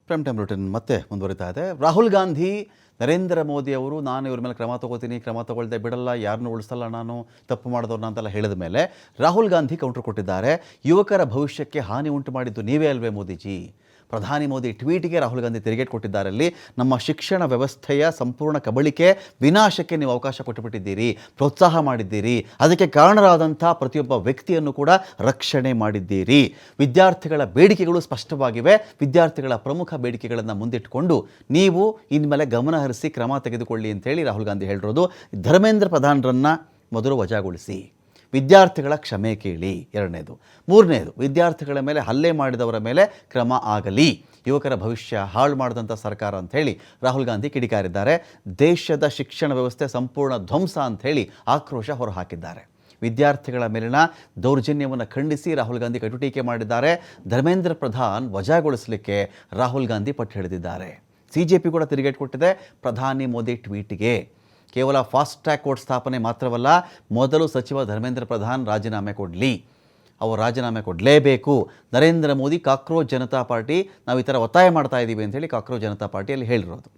Prime time routine ಮತ್ತೆ ಮುಂದುವರಿತಾ ಇದೆ. ರಾಹುಲ್ ಗಾಂಧಿ ನರೇಂದ್ರ ಮೋದಿ ಅವರು ನಾನು ಇವ್ರ ಮೇಲೆ ಕ್ರಮ ತಗೊಳ್ಳದೆ ಬಿಡಲ್ಲ, ಯಾರನ್ನೂ ಉಳಿಸಲ್ಲ, ನಾನು ತಪ್ಪು ಮಾಡಿದವ್ರನ್ನ ಅಂತೆಲ್ಲ ಹೇಳಿದ ಮೇಲೆ ರಾಹುಲ್ ಗಾಂಧಿ ಕೌಂಟರ್ ಕೊಟ್ಟಿದ್ದಾರೆ. ಯುವಕರ ಭವಿಷ್ಯಕ್ಕೆ ಹಾನಿ ಉಂಟು ಮಾಡಿದ್ದು ನೀವೇ ಅಲ್ವೇ ಮೋದಿಜಿ? ಪ್ರಧಾನಿ ಮೋದಿ ಟ್ವೀಟ್ಗೆ ರಾಹುಲ್ ಗಾಂಧಿ ತಿರುಗೇಟು ಕೊಟ್ಟಿದ್ದಾರೆ. ಅಲ್ಲಿ ನಮ್ಮ ಶಿಕ್ಷಣ ವ್ಯವಸ್ಥೆಯ ಸಂಪೂರ್ಣ ಕಬಳಿಕೆ, ವಿನಾಶಕ್ಕೆ ನೀವು ಅವಕಾಶ ಕೊಟ್ಟುಬಿಟ್ಟಿದ್ದೀರಿ, ಪ್ರೋತ್ಸಾಹ ಮಾಡಿದ್ದೀರಿ, ಅದಕ್ಕೆ ಕಾರಣರಾದಂಥ ಪ್ರತಿಯೊಬ್ಬ ವ್ಯಕ್ತಿಯನ್ನು ಕೂಡ ರಕ್ಷಣೆ ಮಾಡಿದ್ದೀರಿ. ವಿದ್ಯಾರ್ಥಿಗಳ ಬೇಡಿಕೆಗಳು ಸ್ಪಷ್ಟವಾಗಿವೆ. ವಿದ್ಯಾರ್ಥಿಗಳ ಪ್ರಮುಖ ಬೇಡಿಕೆಗಳನ್ನು ಮುಂದಿಟ್ಟುಕೊಂಡು ನೀವು ಇನ್ಮೇಲೆ ಗಮನ ಹರಿಸಿ ಕ್ರಮ ತೆಗೆದುಕೊಳ್ಳಿ ಅಂತೇಳಿ ರಾಹುಲ್ ಗಾಂಧಿ ಹೇಳಿರೋದು. ಧರ್ಮೇಂದ್ರ ಪ್ರಧಾನ್ರನ್ನು ಮೊದಲು ವಜಾಗೊಳಿಸಿ, ವಿದ್ಯಾರ್ಥಿಗಳ ಕ್ಷಮೆ ಕೇಳಿ, ಎರಡನೇದು. ಮೂರನೇದು, ವಿದ್ಯಾರ್ಥಿಗಳ ಮೇಲೆ ಹಲ್ಲೆ ಮಾಡಿದವರ ಮೇಲೆ ಕ್ರಮ ಆಗಲಿ. ಯುವಕರ ಭವಿಷ್ಯ ಹಾಳು ಮಾಡಿದಂಥ ಸರ್ಕಾರ ಅಂಥೇಳಿ ರಾಹುಲ್ ಗಾಂಧಿ ಕಿಡಿಕಾರಿದ್ದಾರೆ. ದೇಶದ ಶಿಕ್ಷಣ ವ್ಯವಸ್ಥೆ ಸಂಪೂರ್ಣ ಧ್ವಂಸ ಅಂಥೇಳಿ ಆಕ್ರೋಶ ಹೊರಹಾಕಿದ್ದಾರೆ. ವಿದ್ಯಾರ್ಥಿಗಳ ಮೇಲಿನ ದೌರ್ಜನ್ಯವನ್ನು ಖಂಡಿಸಿ ರಾಹುಲ್ ಗಾಂಧಿ ಕಟುಟೀಕೆ ಮಾಡಿದ್ದಾರೆ. ಧರ್ಮೇಂದ್ರ ಪ್ರಧಾನ್ ವಜಾಗೊಳಿಸಲಿಕ್ಕೆ ರಾಹುಲ್ ಗಾಂಧಿ ಪಟ್ಟು ಹಿಡಿದಿದ್ದಾರೆ. CJP ಕೂಡ ತಿರುಗೇಟು ಕೊಟ್ಟಿದೆ ಪ್ರಧಾನಿ ಮೋದಿ ಟ್ವೀಟ್ಗೆ. ಕೇವಲ ಫಾಸ್ಟ್ ಟ್ರ್ಯಾಕ್ ಕೋರ್ಟ್ ಸ್ಥಾಪನೆ ಮಾತ್ರವಲ್ಲ, ಮೊದಲು ಸಚಿವ ಧರ್ಮೇಂದ್ರ ಪ್ರಧಾನ್ ರಾಜೀನಾಮೆ ಕೊಡಲಿ, ಅವರು ರಾಜೀನಾಮೆ ಕೊಡಲೇಬೇಕು. ನರೇಂದ್ರ ಮೋದಿ ಕಾಕ್ರೋಚ್ ಜನತಾ ಪಾರ್ಟಿ, ನಾವು ಈ ಥರ ಒತ್ತಾಯ ಮಾಡ್ತಾ ಇದ್ದೀವಿ ಅಂತೇಳಿ ಕಾಕ್ರೋಚ್ ಜನತಾ ಪಾರ್ಟಿಯಲ್ಲಿ ಹೇಳಿರೋದು.